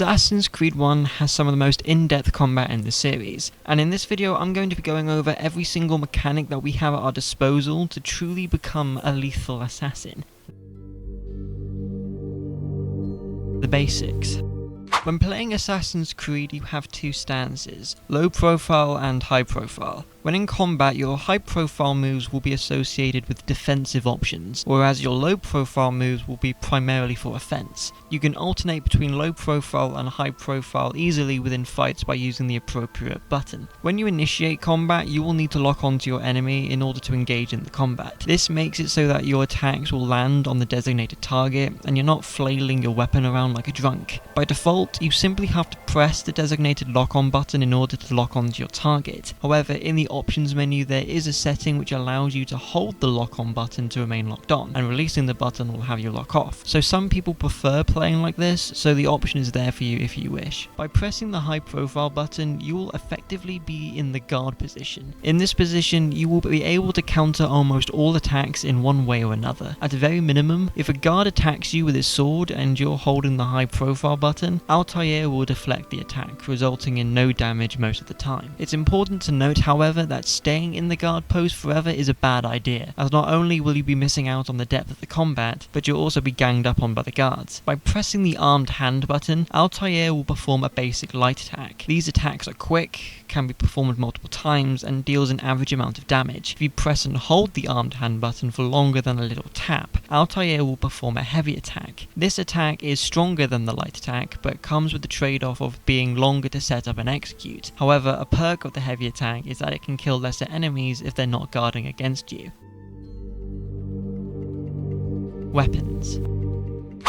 Assassin's Creed 1 has some of the most in-depth combat in the series, and in this video I'm going to be going over every single mechanic that we have at our disposal to truly become a lethal assassin. The basics. When playing Assassin's Creed, you have two stances, low profile and high profile. When in combat, your high profile moves will be associated with defensive options, whereas your low profile moves will be primarily for offense. You can alternate between low profile and high profile easily within fights by using the appropriate button. When you initiate combat, you will need to lock onto your enemy in order to engage in the combat. This makes it so that your attacks will land on the designated target and you're not flailing your weapon around like a drunk. By default, you simply have to press the designated lock-on button in order to lock onto your target. However, in the options menu there is a setting which allows you to hold the lock-on button to remain locked on, and releasing the button will have you lock off. So some people prefer playing like this, so the option is there for you if you wish. By pressing the high profile button, you will effectively be in the guard position. In this position, you will be able to counter almost all attacks in one way or another. At a very minimum, if a guard attacks you with his sword and you're holding the high profile button, altair will deflect the attack, resulting in no damage most of the time. It's important to note, however, that staying in the guard pose forever is a bad idea, as not only will you be missing out on the depth of the combat, but you'll also be ganged up on by the guards. By pressing the armed hand button, altair will perform a basic light attack. These attacks are quick, can be performed multiple times, and deals an average amount of damage. If you press and hold the armed hand button for longer than a little tap, altair will perform a heavy attack. This attack is stronger than the light attack, but comes with the trade-off of being longer to set up and execute. However, a perk of the heavy attack is that it can kill lesser enemies if they're not guarding against you. Weapons.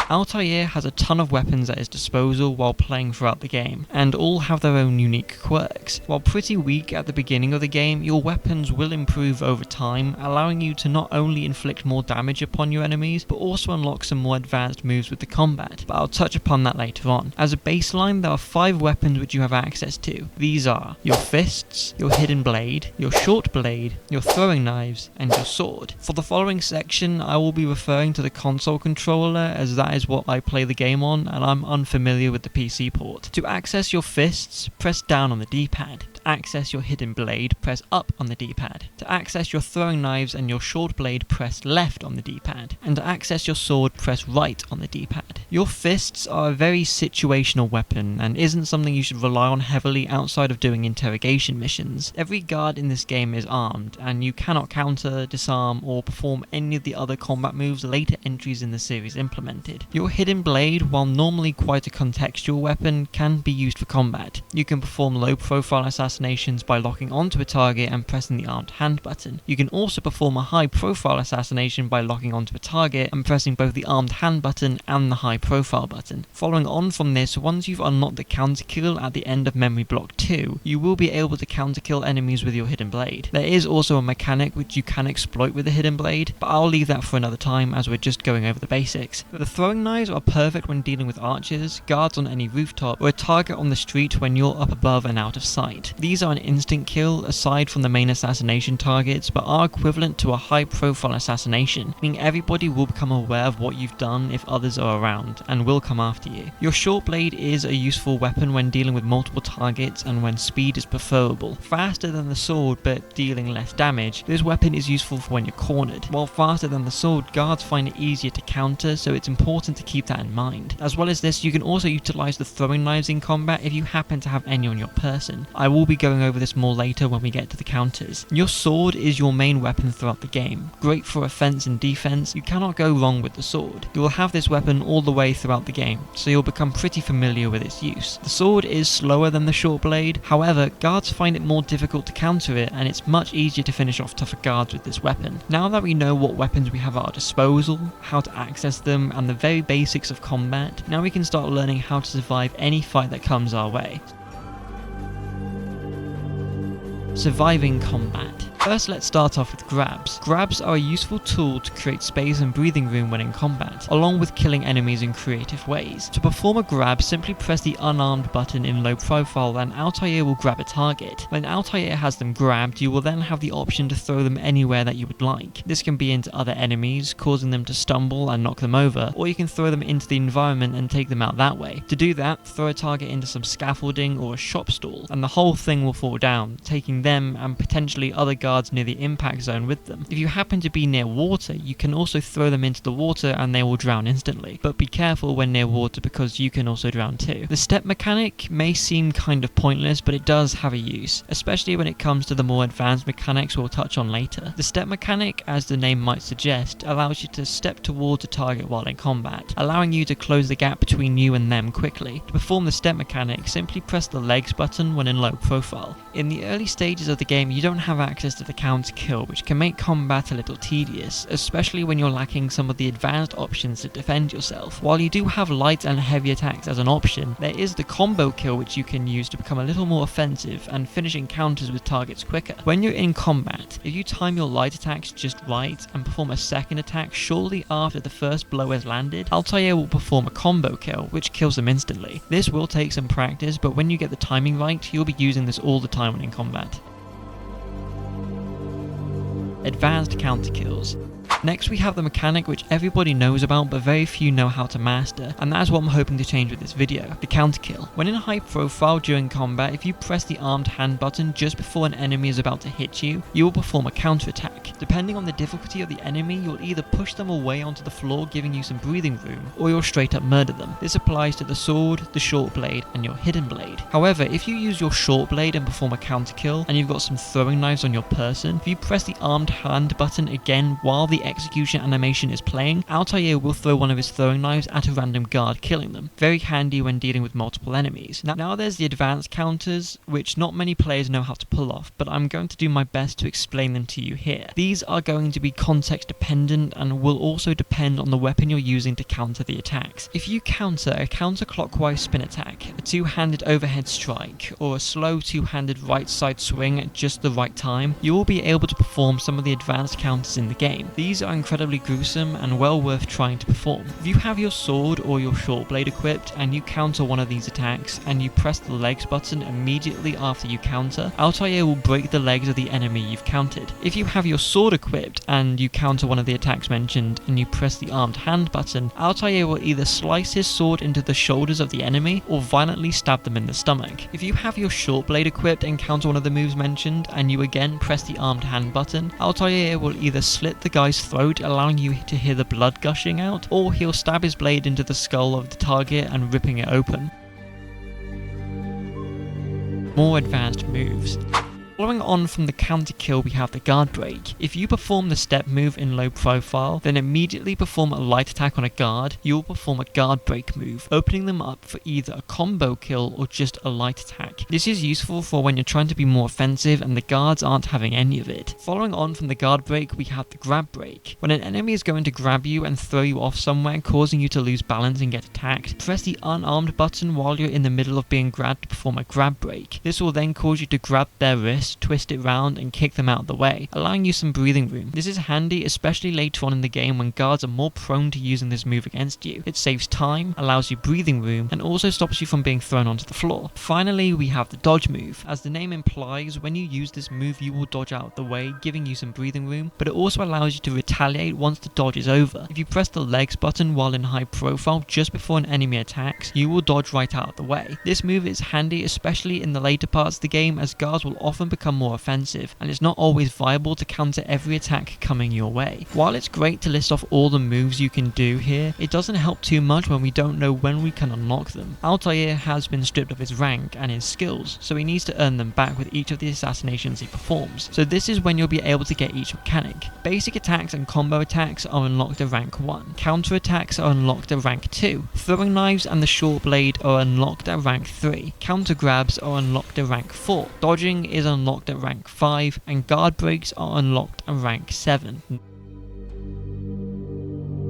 Altair has a ton of weapons at his disposal while playing throughout the game, and all have their own unique quirks. While pretty weak at the beginning of the game, your weapons will improve over time, allowing you to not only inflict more damage upon your enemies, but also unlock some more advanced moves with the combat, but I'll touch upon that later on. As a baseline, there are 5 weapons which you have access to. These are your fists, your hidden blade, your short blade, your throwing knives, and your sword. For the following section, I will be referring to the console controller, as that is what I play the game on, and I'm unfamiliar with the PC port. To access your fists, press down on the D-pad. To access your hidden blade, press up on the D-pad. To access your throwing knives and your short blade, press left on the D-pad. And to access your sword, press right on the D-pad. Your fists are a very situational weapon and isn't something you should rely on heavily outside of doing interrogation missions. Every guard in this game is armed, and you cannot counter, disarm, or perform any of the other combat moves later entries in the series implemented. Your hidden blade, while normally quite a contextual weapon, can be used for combat. You can perform low profile assassinations by locking onto a target and pressing the armed hand button. You can also perform a high profile assassination by locking onto a target and pressing both the armed hand button and the high profile button. Following on from this, once you've unlocked the counter kill at the end of memory block 2, you will be able to counter kill enemies with your hidden blade. There is also a mechanic which you can exploit with the hidden blade, but I'll leave that for another time as we're just going over the basics. The throwing knives are perfect when dealing with archers, guards on any rooftop, or a target on the street when you're up above and out of sight. These are an instant kill aside from the main assassination targets, but are equivalent to a high profile assassination, meaning everybody will become aware of what you've done if others are around, and will come after you. Your short blade is a useful weapon when dealing with multiple targets and when speed is preferable. Faster than the sword but dealing less damage, this weapon is useful for when you're cornered. While faster than the sword, guards find it easier to counter, so it's important to keep that in mind. As well as this, you can also utilize the throwing knives in combat if you happen to have any on your person. I will be going over this more later when we get to the counters. Your sword is your main weapon throughout the game. Great for offense and defense, you cannot go wrong with the sword. You will have this weapon all the way throughout the game, so you'll become pretty familiar with its use. The sword is slower than the short blade, however, guards find it more difficult to counter it, and it's much easier to finish off tougher guards with this weapon. Now that we know what weapons we have at our disposal, how to access them, and the very basics of combat, now we can start learning how to survive any fight that comes our way. Surviving combat. First, let's start off with grabs. Grabs are a useful tool to create space and breathing room when in combat, along with killing enemies in creative ways. To perform a grab, simply press the unarmed button in low profile and altair will grab a target. When altair has them grabbed, you will then have the option to throw them anywhere that you would like. This can be into other enemies, causing them to stumble and knock them over, or you can throw them into the environment and take them out that way. To do that, throw a target into some scaffolding or a shop stall, and the whole thing will fall down, taking them and potentially other guards near the impact zone with them. If you happen to be near water, you can also throw them into the water and they will drown instantly, but be careful when near water because you can also drown too. The step mechanic may seem kind of pointless, but it does have a use, especially when it comes to the more advanced mechanics we'll touch on later. The step mechanic, as the name might suggest, allows you to step towards a target while in combat, allowing you to close the gap between you and them quickly. To perform the step mechanic, simply press the legs button when in low profile. In the early stages of the game, you don't have access to the counter kill, which can make combat a little tedious, especially when you're lacking some of the advanced options to defend yourself. While you do have light and heavy attacks as an option, there is the combo kill which you can use to become a little more offensive and finish encounters with targets quicker. When you're in combat, if you time your light attacks just right and perform a second attack shortly after the first blow has landed, altair will perform a combo kill, which kills them instantly. This will take some practice, but when you get the timing right, you'll be using this all the time when in combat. Advanced counter kills. Next we have the mechanic which everybody knows about but very few know how to master, and that is what I'm hoping to change with this video, the counter kill. When in high profile during combat, if you press the armed hand button just before an enemy is about to hit you, you will perform a counter attack. Depending on the difficulty of the enemy, you'll either push them away onto the floor giving you some breathing room, or you'll straight up murder them. This applies to the sword, the short blade, and your hidden blade. However, if you use your short blade and perform a counter kill, and you've got some throwing knives on your person, if you press the armed hand button again while the execution animation is playing, altair will throw one of his throwing knives at a random guard, killing them. Very handy when dealing with multiple enemies. Now there's the advanced counters, which not many players know how to pull off, but I'm going to do my best to explain them to you here. These are going to be context dependent and will also depend on the weapon you're using to counter the attacks. If you counter a counterclockwise spin attack, a two-handed overhead strike, or a slow two-handed right side swing at just the right time, you will be able to perform some of the advanced counters in the game. These are incredibly gruesome and well worth trying to perform. If you have your sword or your short blade equipped and you counter one of these attacks and you press the legs button immediately after you counter, altair will break the legs of the enemy you've countered. If you have your sword equipped and you counter one of the attacks mentioned and you press the armed hand button, altair will either slice his sword into the shoulders of the enemy or violently stab them in the stomach. If you have your short blade equipped and counter one of the moves mentioned and you again press the armed hand button, altair will either slit the guy's throat, allowing you to hear the blood gushing out, or he'll stab his blade into the skull of the target and ripping it open. More advanced moves. Following on from the counter kill, we have the guard break. If you perform the step move in low profile, then immediately perform a light attack on a guard, you will perform a guard break move, opening them up for either a combo kill or just a light attack. This is useful for when you're trying to be more offensive and the guards aren't having any of it. Following on from the guard break, we have the grab break. When an enemy is going to grab you and throw you off somewhere, causing you to lose balance and get attacked, press the unarmed button while you're in the middle of being grabbed to perform a grab break. This will then cause you to grab their wrist, twist it round and kick them out of the way, allowing you some breathing room. This is handy especially later on in the game when guards are more prone to using this move against you. It saves time, allows you breathing room, and also stops you from being thrown onto the floor. Finally, we have the dodge move. As the name implies, when you use this move you will dodge out of the way, giving you some breathing room, but it also allows you to retaliate once the dodge is over. If you press the legs button while in high profile just before an enemy attacks, you will dodge right out of the way. This move is handy especially in the later parts of the game, as guards will often become more offensive, and it's not always viable to counter every attack coming your way. While it's great to list off all the moves you can do here, it doesn't help too much when we don't know when we can unlock them. Altair has been stripped of his rank and his skills, so he needs to earn them back with each of the assassinations he performs. So this is when you'll be able to get each mechanic. Basic attacks and combo attacks are unlocked at rank 1. Counter attacks are unlocked at rank 2. Throwing knives and the short blade are unlocked at rank 3. Counter grabs are unlocked at rank 4. Dodging is unlocked at rank 5, and guard breaks are unlocked at rank 7.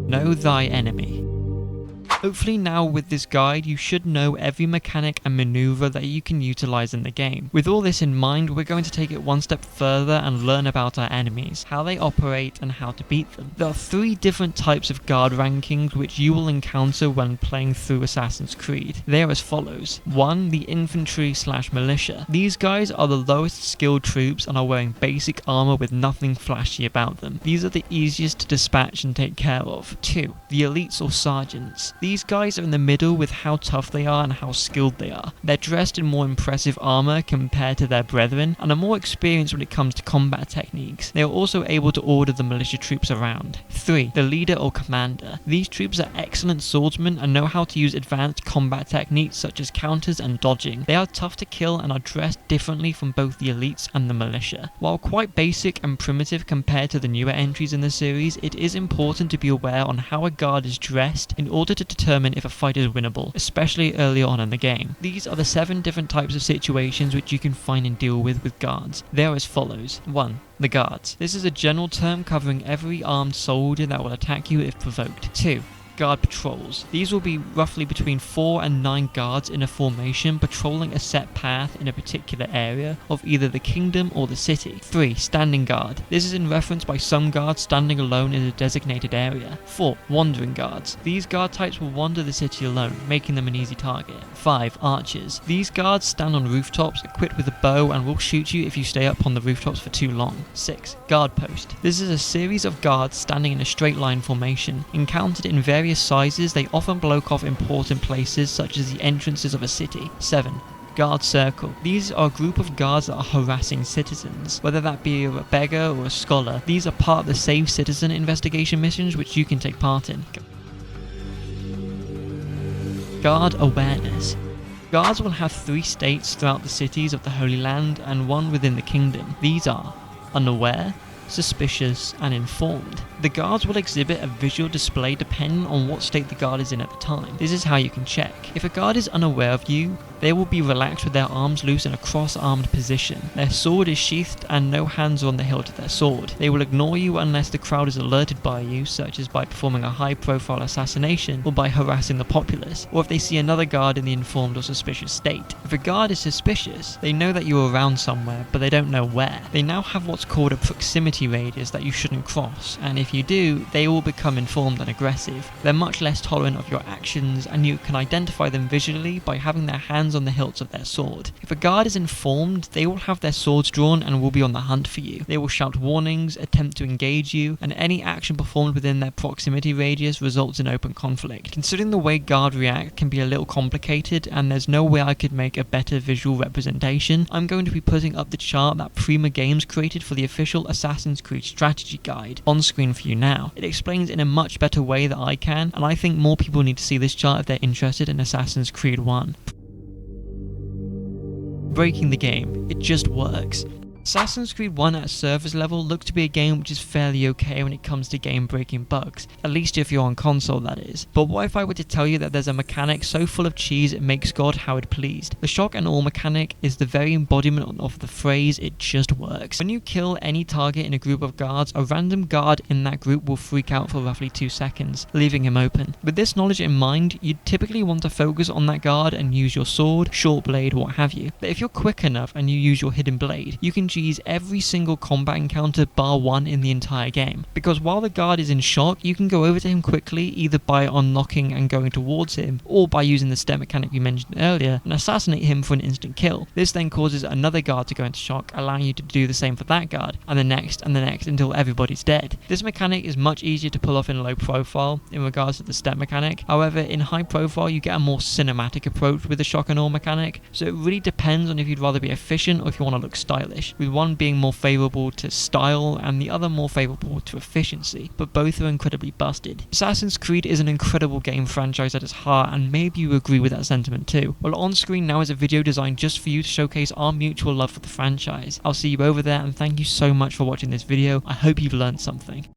Know thy enemy. Hopefully now with this guide you should know every mechanic and maneuver that you can utilize in the game. With all this in mind, we're going to take it one step further and learn about our enemies, how they operate and how to beat them. There are 3 different types of guard rankings which you will encounter when playing through Assassin's Creed. They are as follows. 1. The infantry/militia. These guys are the lowest skilled troops and are wearing basic armor with nothing flashy about them. These are the easiest to dispatch and take care of. 2. The elites or sergeants. These guys are in the middle with how tough they are and how skilled they are. They're dressed in more impressive armor compared to their brethren and are more experienced when it comes to combat techniques. They are also able to order the militia troops around. 3. The leader or commander. These troops are excellent swordsmen and know how to use advanced combat techniques such as counters and dodging. They are tough to kill and are dressed differently from both the elites and the militia. While quite basic and primitive compared to the newer entries in the series, it is important to be aware on how a guard is dressed in order to determine if a fight is winnable, especially early on in the game. These are the 7 different types of situations which you can find and deal with guards. They are as follows. 1. The guards. This is a general term covering every armed soldier that will attack you if provoked. 2. Guard patrols. These will be roughly between 4 and 9 guards in a formation patrolling a set path in a particular area of either the kingdom or the city. 3. Standing guard. This is in reference by some guards standing alone in a designated area. 4. Wandering guards. These guard types will wander the city alone, making them an easy target. 5. Archers. These guards stand on rooftops equipped with a bow and will shoot you if you stay up on the rooftops for too long. 6. Guard post. This is a series of guards standing in a straight line formation. Encountered in various sizes, they often block off important places such as the entrances of a city. 7. Guard circle. These are a group of guards that are harassing citizens, whether that be a beggar or a scholar. These are part of the Save Citizen investigation missions which you can take part in. Guard awareness. Guards will have 3 states throughout the cities of the Holy Land and 1 within the kingdom. These are unaware, suspicious, and informed. The guards will exhibit a visual display depending on what state the guard is in at the time. This is how you can check. If a guard is unaware of you, they will be relaxed with their arms loose in a cross-armed position. Their sword is sheathed and no hands are on the hilt of their sword. They will ignore you unless the crowd is alerted by you, such as by performing a high-profile assassination or by harassing the populace, or if they see another guard in the informed or suspicious state. If a guard is suspicious, they know that you're around somewhere, but they don't know where. They now have what's called a proximity radius that you shouldn't cross, and if you do, they will become informed and aggressive. They're much less tolerant of your actions, and you can identify them visually by having their hands on the hilts of their sword. If a guard is informed, they will have their swords drawn and will be on the hunt for you. They will shout warnings, attempt to engage you, and any action performed within their proximity radius results in open conflict. Considering the way guard react can be a little complicated, and there's no way I could make a better visual representation, I'm going to be putting up the chart that Prima Games created for the official Assassin's Creed strategy guide on screen for you now. It explains in a much better way than I can, and I think more people need to see this chart if they're interested in Assassin's Creed 1. Breaking the game. It just works. Assassin's Creed 1 at a surface level looks to be a game which is fairly okay when it comes to game-breaking bugs, at least if you're on console that is. But what if I were to tell you that there's a mechanic so full of cheese it makes God how it pleased? The shock and awe mechanic is the very embodiment of the phrase "it just works." When you kill any target in a group of guards, a random guard in that group will freak out for roughly 2 seconds, leaving him open. With this knowledge in mind, you'd typically want to focus on that guard and use your sword, short blade, what have you. But if you're quick enough and you use your hidden blade, you can cheese every single combat encounter bar 1 in the entire game. Because while the guard is in shock, you can go over to him quickly either by unlocking and going towards him, or by using the step mechanic we mentioned earlier and assassinate him for an instant kill. This then causes another guard to go into shock, allowing you to do the same for that guard, and the next until everybody's dead. This mechanic is much easier to pull off in low profile in regards to the step mechanic. However, in high profile you get a more cinematic approach with the shock and awe mechanic, so it really depends on if you'd rather be efficient or if you want to look stylish, with one being more favourable to style and the other more favourable to efficiency, but both are incredibly busted. Assassin's Creed is an incredible game franchise at its heart, and maybe you agree with that sentiment too. Well, on screen now is a video designed just for you to showcase our mutual love for the franchise. I'll see you over there, and thank you so much for watching this video. I hope you've learned something.